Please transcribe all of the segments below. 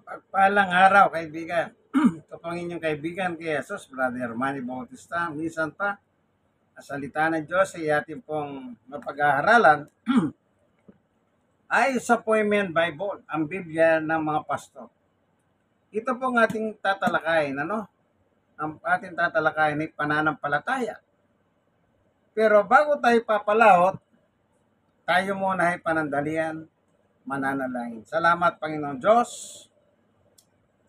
Mapagpalang araw, kaibigan. Ito pang inyong kaibigan kay Jesus, Brother Manny Bautista. Minsan pa, ang salita ng Diyos ay ating pong mapag-aaralan ay sa Poimen Bible, ang Biblia ng mga pastor. Ito pong ating tatalakayin, Ang ating tatalakayin ay pananampalataya. Pero bago tayo papalahot, tayo muna ay panandalian, mananalangin. Salamat, Panginoon Diyos.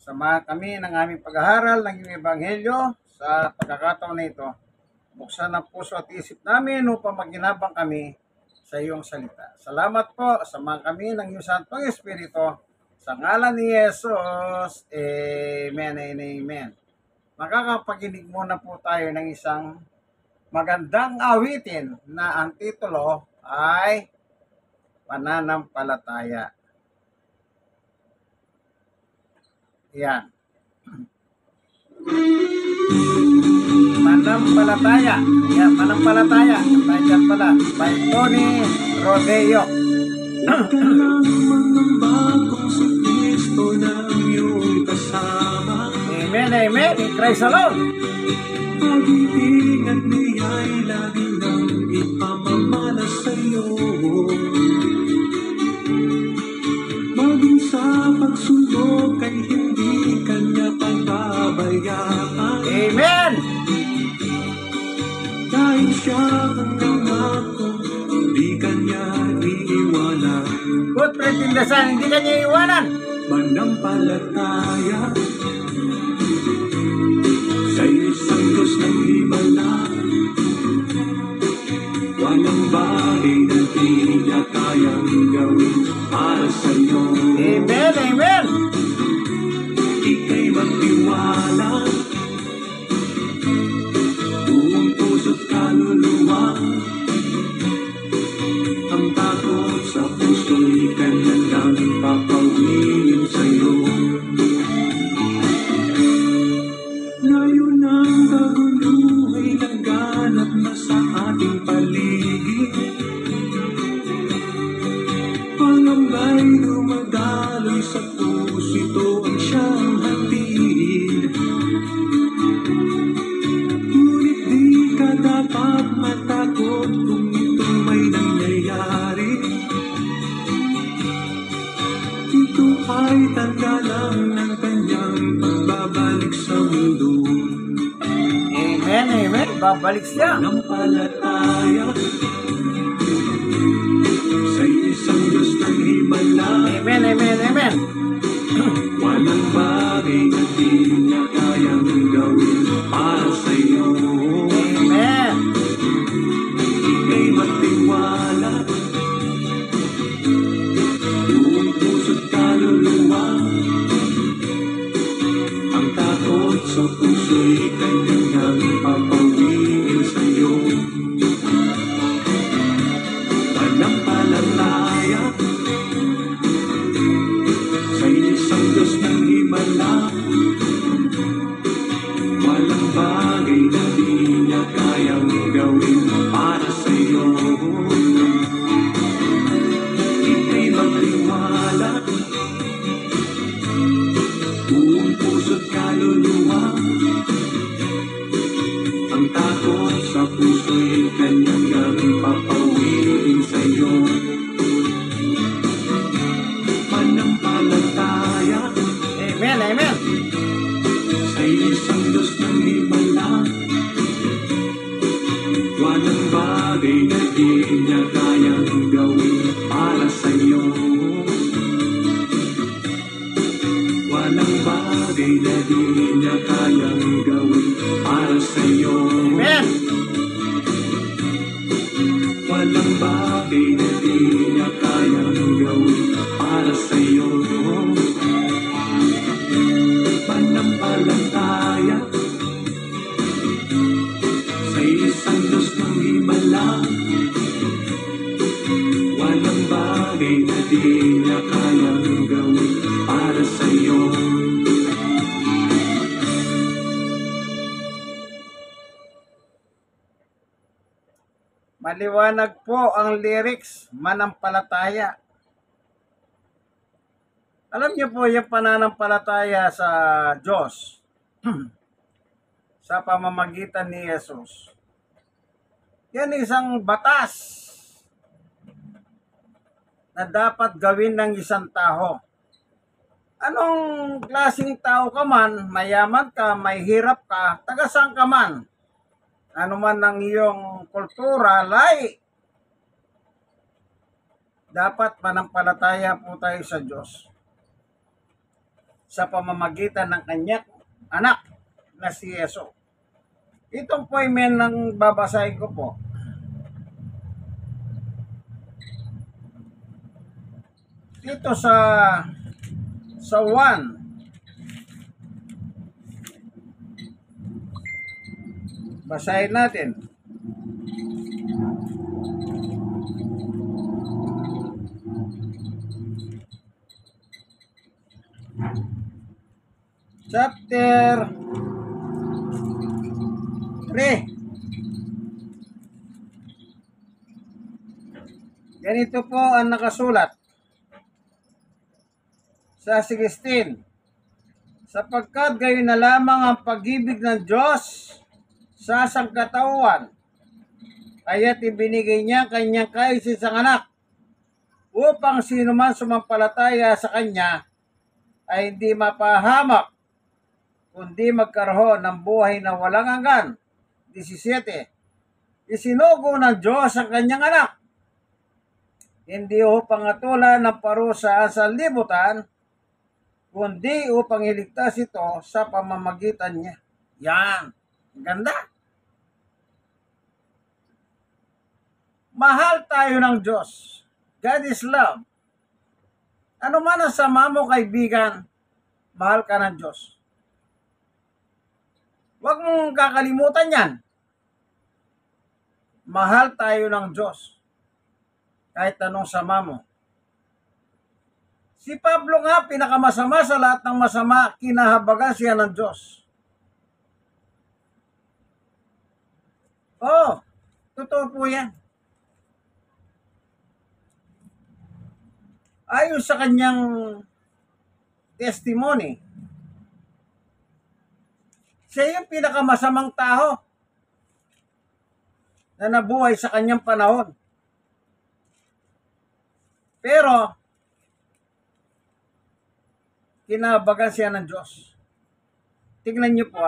Samahan kami ng aming pag-aaral ng iyong Ebanghelyo sa pagkakataon na ito. Buksan ang puso at isip namin upang maginabang kami sa iyong salita. Salamat po. Samahan kami ng iyong Santong Espiritu. Sa ngalan ni Jesus. Amen and amen. Makakapaginig muna po tayo ng isang magandang awitin na ang titulo ay Pananampalataya. Yan. Pananampalataya. Yan, Pananampalataya. Nandiyan pala. By Tony Rodeo. Amen, amen. In Christ alone. Pag-ibig at niya'y lagi nang ipamamana sa'yo. Maging sa pagsulong kay hindi kanya pagbabayaan. Amen. Dahil siya ang nangako, hindi kanya iiwanan. Good pretindasan, hindi kanya iwanan. Manampalataya sa isang Diyos ng himala. Walang bagay na di niya kayang gawin para sa'yo. Amen, amen. Ika'y magtiwala, buong puso't kaluluwa. Ang takot sa puso'y kanya lang papawiin sa'yo. Ngayon ang kaguluhay nagganap na sa ating paligid. Pangamba'y dumadaloy sa puso, ito ang siyang hatid. Ngunit di ka dapat matakot kung ito may nangyayari. Ito ay tanda lang ng kanyang pagbabalik sa mundo. Amen, amen. Babalik siya. Pananampalataya sa isang Diyos ng himala. Amen, amen, amen. Walang bagay na di niya kayang gawin para sa'yo. Amen. Ika'y magtiwala, buong puso't kaluluwa. Ang takot sa puso'y kanyang papawiin sa'yo. Pananampalataya sa isang Diyos ng himala. Walang bagay na di niya kayang gawin para sa'yo. Ika'y magtiwala, buong puso't kaluluwa. Ang takot sa puso'y kanyang papawiin sa'yo. Pananampalataya Amen, amen. sa isang Diyos ng himala. Walang bagay na di niya kayang gawin para sa'yo. Walang bagay na di niya kayang gawin para sa'yo. Amen. Walang bagay na di niya kayang gawin para sa'yo. Pananampalataya sa isang Diyos ng himala. Walang bagay na di niya kayang gawin para sa'yo. Maliwanag po ang lyrics, manampalataya. Alam niyo po yung pananampalataya sa Diyos sa pamamagitan ni Jesus. Yan isang batas na dapat gawin ng isang tao. Anong klaseng tao ka man, mayaman ka, may hirap ka, taga saan ka man, ano man ang iyong kultura, lahi, dapat manampalataya po tayo sa Diyos sa pamamagitan ng kanyang anak na si Yeso. Itong poemen ng babasahin ko po. Dito sa 1. Basahin natin. Chapter 3. Ganito po ang nakasulat sa 16. Sapagkat gayon na lamang ang pag-ibig ng Diyos sa sangkatauhan, kaya't ibinigay niya kanyang kaisisang anak upang sino man sumampalataya sa kanya ay hindi mapahamak, kundi magkaroon ng buhay na walang hanggan. 17. Isinugo ng Diyos ang kanyang anak, hindi upang atulan ng parusa sa libutan, kundi upang iligtas ito sa pamamagitan niya. Yan. Ganda. Mahal tayo ng Diyos. God is love. Ano man ang sama mo, kaibigan, mahal ka ng Diyos. Huwag mong kakalimutan yan. Mahal tayo ng Diyos. Kahit anong sama mo. Si Pablo nga, pinakamasama sa lahat ng masama, kinahabagan siya ng Diyos. Oh, totoo po yan. Ayon sa kanyang testimony, siya yung pinakamasamang tao na nabuhay sa kanyang panahon. Pero, kinabagan siya ng Diyos. Tingnan niyo po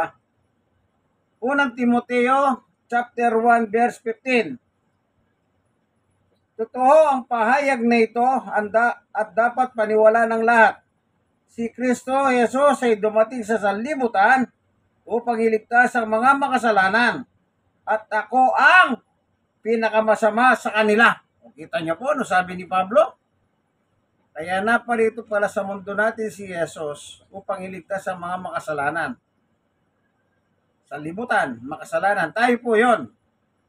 Unang Timoteo, chapter 1, verse 15. Totoo ang pahayag na ito at dapat paniwala ng lahat. Si Kristo Jesus ay dumating sa sanlibutan upang iligtas ang mga makasalanan. At ako ang pinakamasama sa kanila. Kita niyo po, ano sabi ni Pablo? Kaya naparito pala sa mundo natin si Jesus upang iligtas ang mga makasalanan. Sanlibutan, makasalanan. Tayo po yon.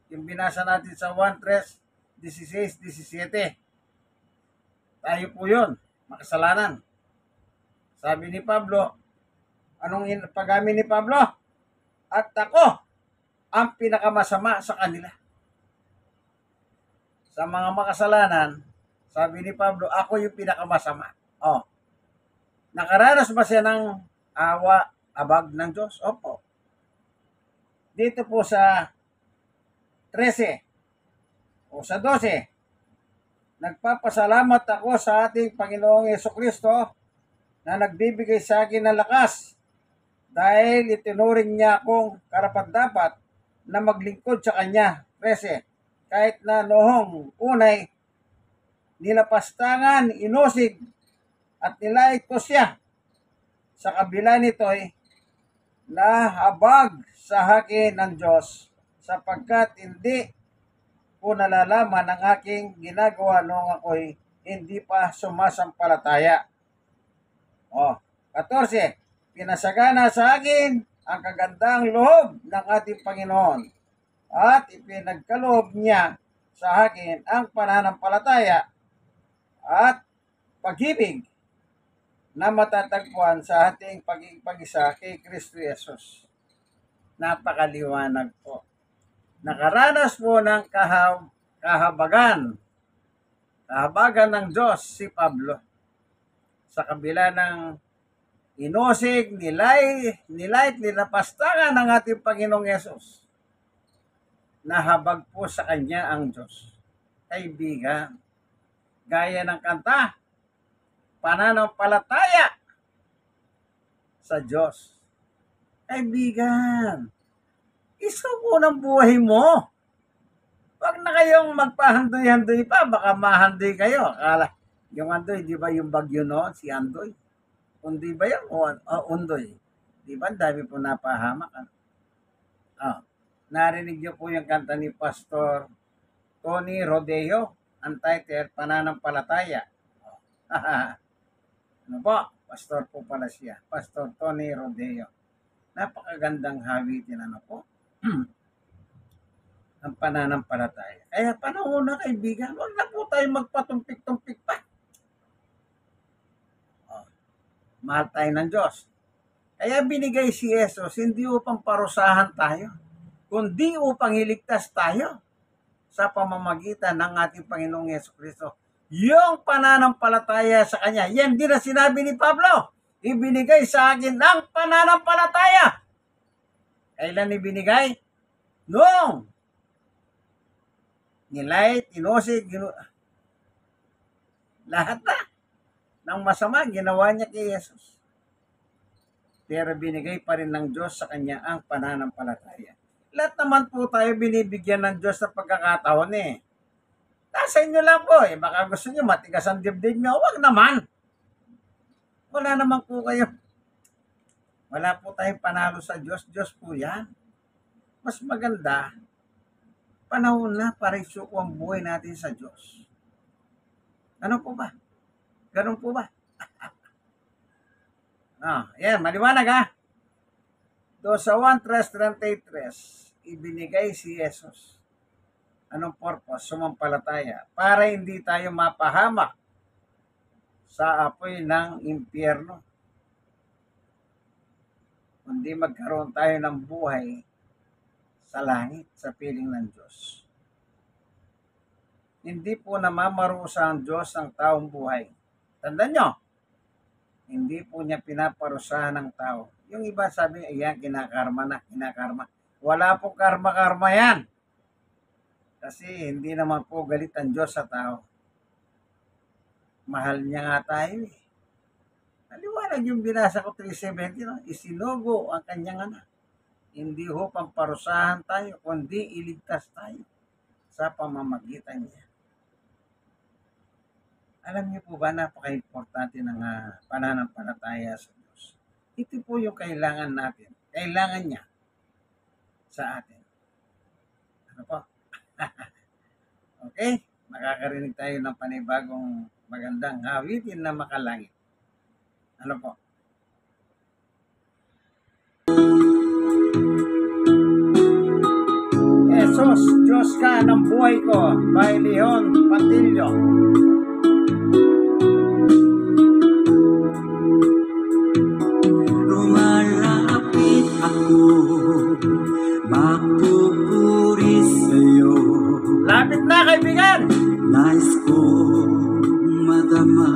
Yung binasa natin sa 1:16-17. Tayo po yon, makasalanan. Sabi ni Pablo, anong pag-amin ni Pablo? At ako ang pinakamasama sa kanila. Sa mga makasalanan, sabi ni Pablo, ako yung pinakamasama. Nakaranas ba siya ng awa, abag ng Diyos? Opo. Dito po sa 13 o sa 12, nagpapasalamat ako sa ating Panginoong Jesucristo na nagbibigay sa akin ng lakas dahil itinuring niya akong karapat-dapat na maglingkod sa Kanya. 13. Kahit na noong unay, nilapastangan, inusig, at nilait ko siya. Sa kabila nito'y nahabag sa akin ng Diyos sapagkat hindi ko nalalaman ang aking ginagawa noong ako'y hindi pa sumasampalataya. 14. Pinasagana sa akin ang kagandang loob ng ating Panginoon at ipinagkaloob niya sa akin ang pananampalataya at pag-ibig na matatagpuan sa ating pag-isa kay Kristo Jesus. Napakaliwanag po. Nakaranas po ng kahabagan ng Diyos si Pablo. sa kabila ng inosig, nilight, nilapastangan ng ating Panginoong Yesus. Nahabag po sa kanya ang Diyos. Kaibigan, gaya ng kanta, pananampalataya sa Diyos. Kaibigan, isuko ng buhay mo. Huwag na kayong magpahandoy-handoy pa, baka mahandoy kayo. Akala, yung Andoy, di ba yung bagyo noon, si Andoy? Undoy ba yun? O Undoy? Di ba, ang dami po napahamak. Narinig niyo po yung kanta ni Pastor Tony Rodeo, ang title, Pananampalataya. Ano po? Pastor po pala siya. Pastor Tony Rodeo. Napakagandang hawitin, ano po? Ang pananampalataya. Kaya panahon na, kaibigan, huwag na po tayo magpatumpik-tumpik pa. Mahal tayo ng Diyos. Kaya binigay si Jesus, hindi upang parusahan tayo, kundi upang iligtas tayo sa pamamagitan ng ating Panginoong Jesucristo. Yung pananampalataya sa Kanya, yan din na sinabi ni Pablo, ibinigay sa akin ang pananampalataya. Kailan ibinigay? Noong nilight, inosig, lahat na ng masama ginawa niya kay Jesus. Pero binigay pa rin ng Diyos sa kanya ang pananampalataya. Lahat naman po tayo binibigyan ng Diyos sa pagkakataon eh. Nasa inyo lang po eh. Baka gusto nyo matigas ang dibdib nyo. Huwag naman. Wala naman po kayo. Wala po tayong panalo sa Diyos. Diyos po yan. Mas maganda, panahon na para isuko ang buhay natin sa Diyos. Ano po ba? Ganun po ba? Yan, maliwanag ha. Doon sa 1:33, ibinigay si Jesus. Anong purpose? Sumampalataya. Para hindi tayo mapahamak sa apoy ng impyerno. Kundi magkaroon tayo ng buhay sa langit, sa piling ng Diyos. Hindi po namamarusa ang Diyos ang taong buhay. Tandaan nyo, hindi po niya pinaparusahan ng tao. Yung iba sabi, ayan, kinakarma na, kinakarma. Wala po karma-karma yan. Kasi hindi naman po galit ang Diyos sa tao. Mahal niya nga tayo eh. Naliwanag yung binasa ko 3:17, no? Isinugo ang kanyang anak. Hindi ho pamparusahan tayo, kundi iligtas tayo sa pamamagitan niya. Alam niyo po ba, napaka-importante ng pananampalataya sa Diyos. Ito po yung kailangan natin. Kailangan niya sa atin. Ano po? Okay? Makakarinig tayo ng panibagong magandang hawitin na makalangit. Ano po? Jesus, Diyos ka ng buhay ko, by Leon Patillo. Lumalapit ako, magpupuri sa'yo. Lapit na, kaibigan! Nais ko madama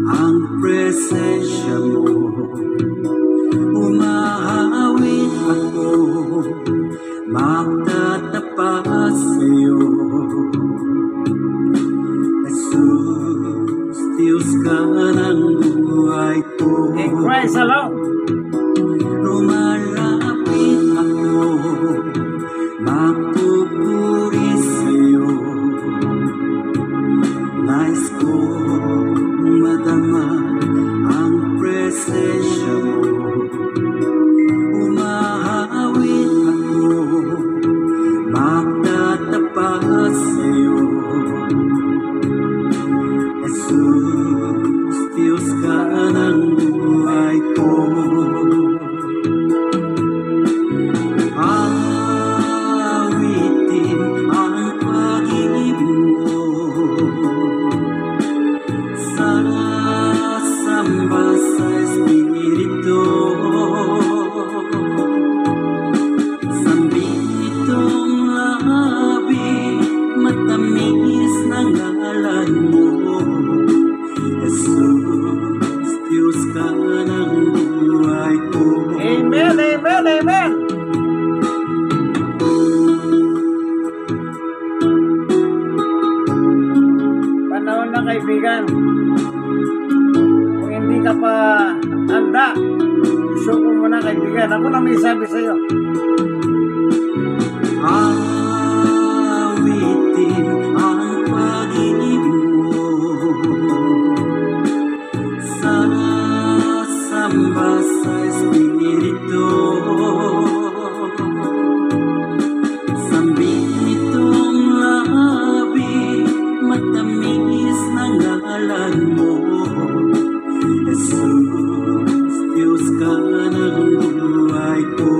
ang presensya mo. Umahawit ako, magtatapat sa'yo. Jesus, Diyos ka ng buhay ko. In Christ alone. Lumalapit ako, magpupuri sa'yo. Nais ko madama ang presensya mo. Umahawit ako, magtatapat sa'yo. Jesus, Diyos ka ng buhay ko. ka pa handa, isuko mo na kaibigan. Ako na may sabi sa'yo. Awitin ang pag-ibig mo, sasamba sa Espiritu. Sambil nitong labi, matamis ng ngalan mo, Jesus, Diyos ka ng buhay ko.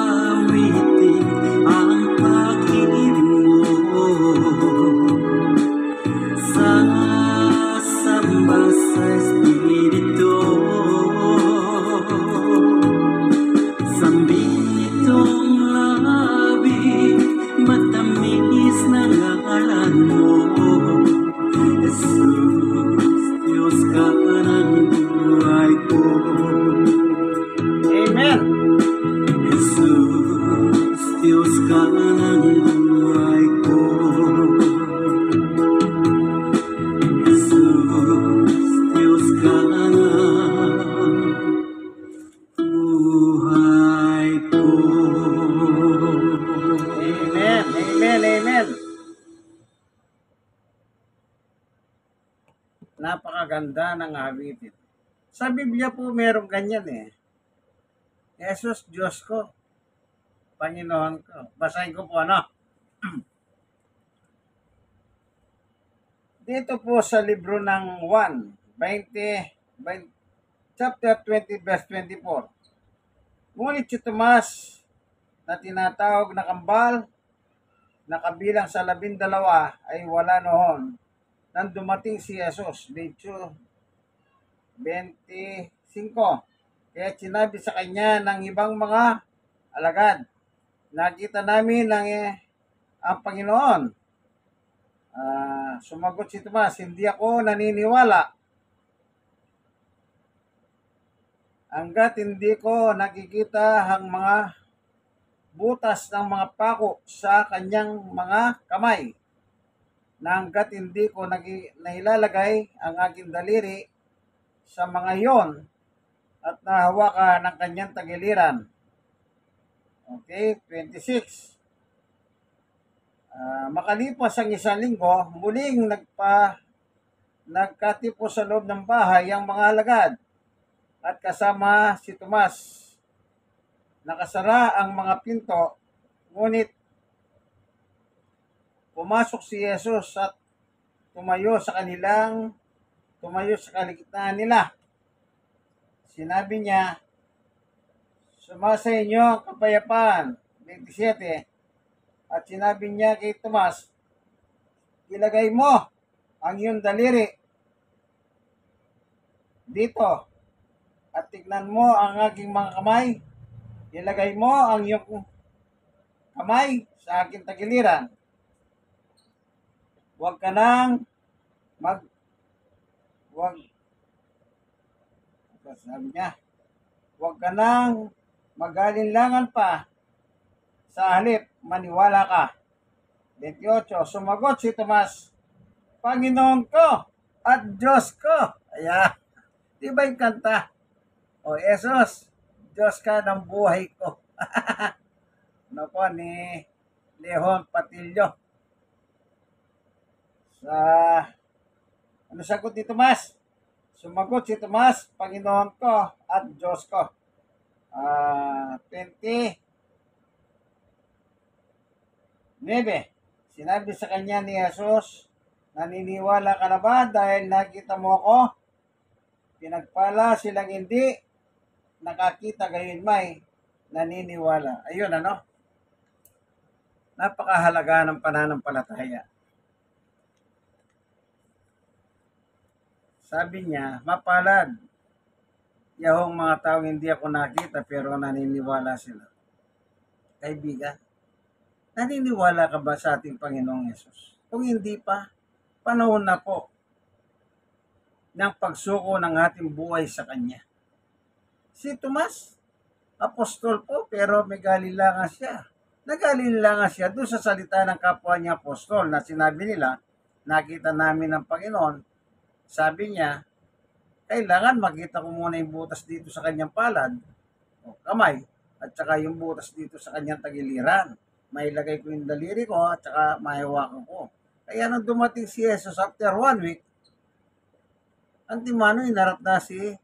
Awitin ang pag-ibig mo, sasamba sa Espiritu. Sambil nitong labi, matamis na ngalan mo, Jesus, Diyos ka ng buhay ko. Amen. Jesus, Diyos ka ng buhay ko. Jesus, Diyos ka ng buhay ko. Amen. Amen. Amen. Napakaganda ng awitin. Sa Biblia po merong ganyan eh. Jesus, Diyos ko, Panginoon ko. Basahin ko po ano. Dito po sa libro ng 20, chapter 20, verse 24. Ngunit si Tomas, na tinatawag na kambal, na kabilang sa 12 ay wala noon nang dumating si Jesus. Medyo 25. Kaya sinabi sa kanya ng ibang mga alagad, nakita namin ang Panginoon. Sumagot si Tomas, hindi ako naniniwala hanggat hindi ko nakikita ang mga butas ng mga pako sa kanyang mga kamay, na hanggat hindi ko nailalagay ang aking daliri sa mga iyon at nahawakan ng kanyang tagiliran. Okay, 26. Makalipas ang isang linggo, muling nagkatipo sa loob ng bahay ang mga alagad at kasama si Tomas. Nakasara ang mga pinto, ngunit pumasok si Jesus at tumayo sa kaligitnaan nila. Sinabi niya, sumasa inyo ang kapayapaan. 27. At sinabi niya kay Tomas, ilagay mo ang iyong daliri dito at tignan mo ang aking mga kamay. Ilagay mo ang iyong kamay sa aking tagiliran. Huwag ka nang sabi niya, huwag ka nang mag-alinlangan pa, sa halip maniwala ka. 28. Sumagot si Tomas, Panginoon ko at Diyos ko. Ayan. Di ba yung kanta? O Jesus, Diyos ka ng buhay ko. Ano po ni Leon Patillo. Ano sagot ni Tomas? Sumagot si Tomas, Panginoon ko at Diyos ko. 20. 9. Sinabi sa kanya ni Jesus, naniniwala ka na ba dahil nakita mo ako? Pinagpala silang hindi nakakita, gayon may naniniwala. Ayun ano? Napakahalaga ng pananampalataya. Sabi niya, mapalad yahong mga taong hindi ako nakita pero naniniwala sila. Kaibigan, naniniwala ka ba sa ating Panginoong Yesus? Kung hindi pa, panahon na po ng pagsuko ng ating buhay sa Kanya. Si Tomas, apostol po, pero may galinlangan siya. Nagalinlangan siya doon sa salita ng kapwa niya apostol na sinabi nila nakita namin ng Panginoon, sabi niya, kailangan makita ko muna yung butas dito sa kanyang palad, o kamay, at saka yung butas dito sa kanyang tagiliran. Mailagay ko yung daliri ko at saka mahiwakan ko. Kaya nang dumating si Jesus after 1 week, antimano inarap na si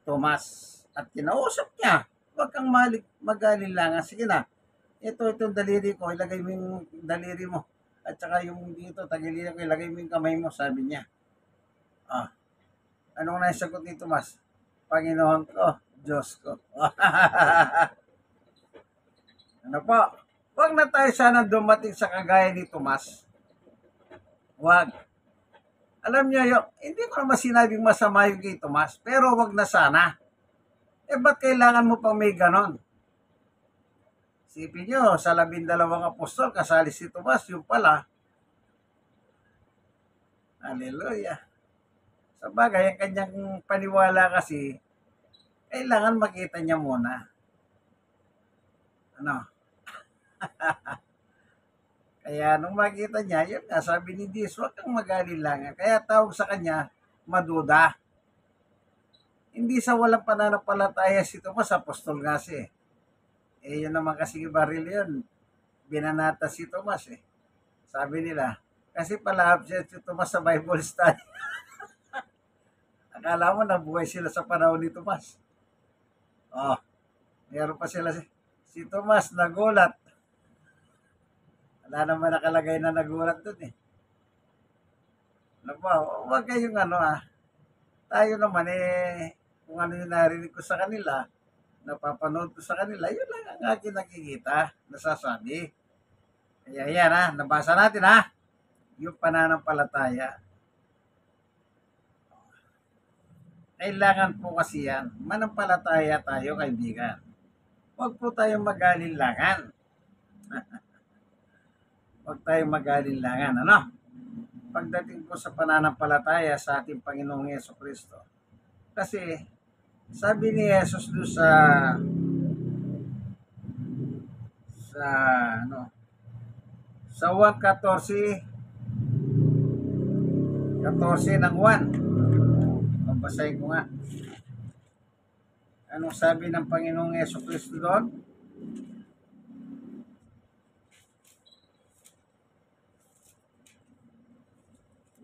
Tomas at kinausap niya, huwag kang mag-alilangan. Sige na, itong daliri ko, ilagay mo yung daliri mo. At saka yung dito, tagiliran ko, ilagay mo yung kamay mo, sabi niya. Anong naisagot ni Tomas? Panginoon ko, Diyos ko. Ano po? Huwag na tayo sana dumating sa kagaya ni Tomas. Huwag. Alam niyo, hindi ko naman sinabing masama yung kay Tomas, pero huwag na sana. Ba't kailangan mo pang may ganon? Isipin nyo, sa 12 apostol, kasali si Tomas, yung pala. Hallelujah. Sa bagay, ang kanyang paniwala kasi, kailangan makita niya muna. Ano? Kaya nung makita niya, yun nga, sabi ni Jesus, huwag kang mag-alilangan. Kaya tawag sa kanya, maduda. Hindi sa walang pananampalataya si Tomas, apostol nga siya. Yun naman kasi baril yun. Binanata si Tomas eh. Sabi nila, kasi pala absent si Tomas sa Bible study. Akala mo nabuhay sila sa panahon ni Tomas. Meron pa sila si Tomas nagulat. Wala naman nakalagay na nagulat dun eh. Ano ba, huwag kayong tayo naman kung ano yung narinig ko sa kanila, napapanood ko sa kanila, yun lang ang aking nakikita, nasasabi. Kaya yan nabasa natin yung pananampalataya. Kailangan po kasi yan, manampalataya tayo kaibigan. Huwag po tayong mag-alinlangan. Huwag tayong mag-alinlangan, Pagdating po sa pananampalataya sa ating Panginoong Jesucristo. Kasi, sabi ni Jesus doon sa 14 ng 1. Babasahin ko nga. Anong sabi ng Panginoong Jesucristo doon?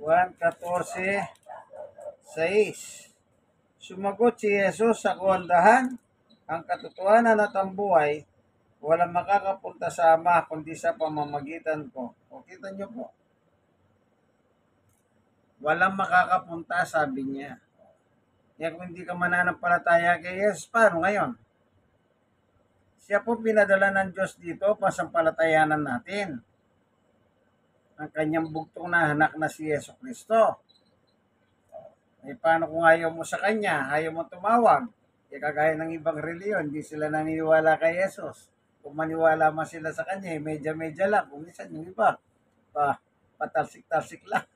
Juan 14:6. Sumagot si Jesus, ako ang dahan, ang katotohanan at ang buhay, walang makakapunta sa Ama kundi sa pamamagitan ko. O kita nyo po. Walang makakapunta, sabi niya. Kaya kung hindi ka mananampalataya kay Jesus, paano ngayon? Siya po pinadala ng Diyos dito, pasampalatayanan natin. Ang kanyang bugtong na anak na si Jesucristo. Paano kung ayaw mo sa kanya, ayaw mo tumawag? Kagaya ng ibang reliyon, hindi sila naniniwala kay Jesus. Kung maniwala man sila sa kanya, medya-medya lang. Kung minsan yung iba, patalsik-talsik lang.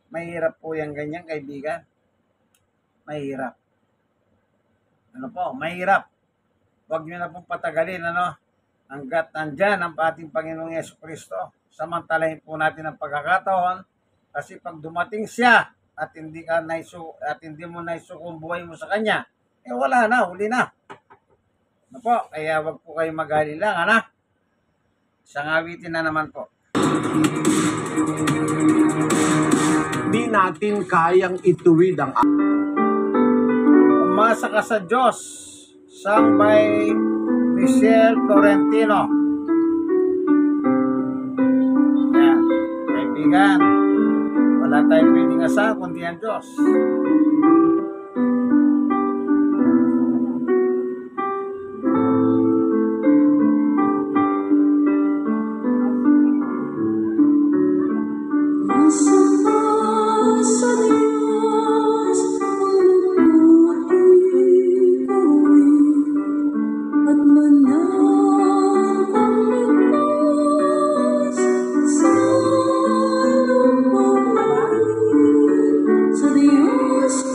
Mahirap po yung ganyan, kaibigan. Mahirap. Mahirap. Huwag nyo na pong patagalin, hanggat nandyan ang ating Panginoong Jesucristo. Samantalahin po natin ang pagkakataon, kasi pag dumating siya, at hindi mo naisukong buhay mo sa kanya, wala na, huli na. Kaya wag po kayo mag-alilangan, Isang awitin na naman po. Di natin kayang ituwid ang Umasa ka sa Diyos, sung by Michelle Florentino. Yan, kaibigan. Wala tayong pwedeng asahan kundi ang Diyos. Sa Diyos ang lubuti at mananaligtas sa lubuti sa Diyos.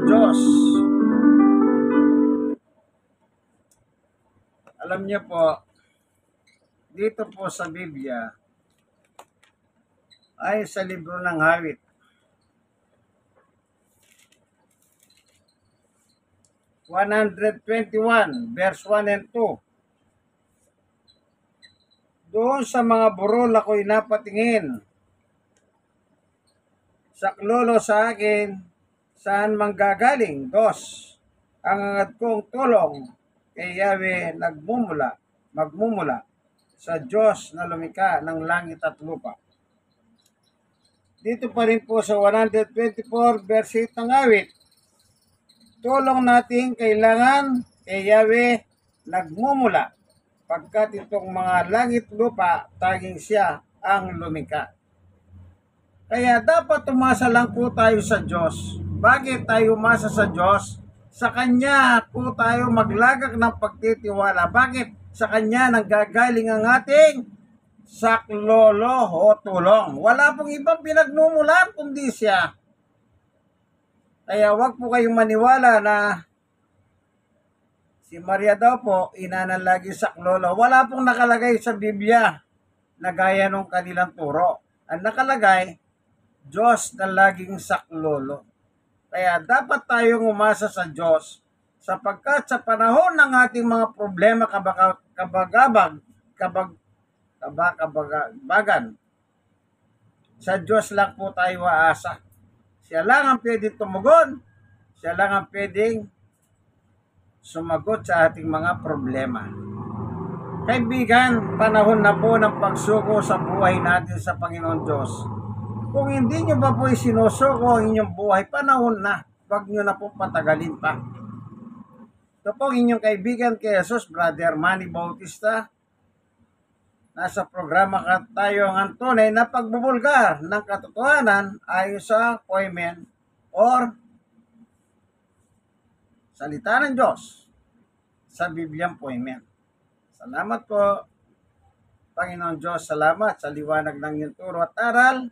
Diyos. Alam niyo po, dito po sa Biblia, ay sa libro ng Hawit, verse 1 and 2. Doon sa mga burol ako'y napatingin. Saklolo sa akin, saan manggagaling? 2. Ang angad kong tulong kay Yahweh magmumula sa Diyos na lumikha ng langit at lupa. Dito pa rin po sa 124 verse 8 ng awit, tulong natin kailangan kay Yahweh nagmumula, pagkat itong mga langit lupa, taging siya ang lumikha. Kaya dapat umasa lang po tayo sa Diyos. Bakit tayo umasa sa Diyos? Sa Kanya po tayo maglagak ng pagtitiwala. Bakit? Sa Kanya nanggagaling ang ating saklolo o tulong. Wala pong ibang pinagmumulan kundi siya. Kaya wag po kayong maniwala na si Maria daw po, ina ng lagi saklolo. Wala pong nakalagay sa Biblia na gaya nung kanilang turo. Ang nakalagay, Diyos na laging saklolo. Kaya dapat tayong umasa sa Diyos sapagkat sa panahon ng ating mga problema kabagabagan, sa Diyos lang po tayo aasa. Siya lang ang pwedeng tumugon. Siya lang ang pwedeng sumagot sa ating mga problema. Kaibigan, panahon na po ng pagsuko sa buhay natin sa Panginoon Diyos. Kung hindi nyo pa po isinusuko ang inyong buhay, panahon na. Huwag nyo na po patagalin pa. Ito po ang inyong kaibigan kay Jesus, Brother Manny Bautista. Nasa programa tayo ang tunay na pagbubulgar ng katotohanan ayon sa poemen or salita ng Diyos sa Bibliang poemen. Salamat po, Panginoon Diyos. Salamat sa liwanag ng iyong turo at aral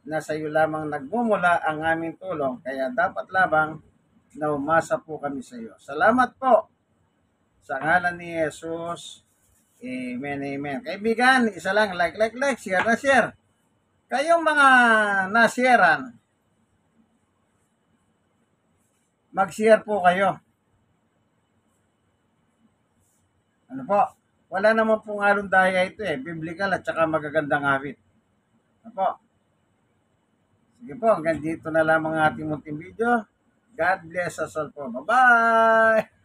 na sa iyo lamang nagmumula ang aming tulong. Kaya dapat lamang na umasa po kami sa iyo. Salamat po sa ngalan ni Jesus. Amen, amen. Kaibigan, isa lang, like, share na share. Kayong mga nasharean, mag-share po kayo. Ano po? Wala naman pong halong daya ito biblical at saka magagandang awit. Ano po? Sige po, hanggang dito na lamang ang ating munting video. God bless us all po. Bye-bye!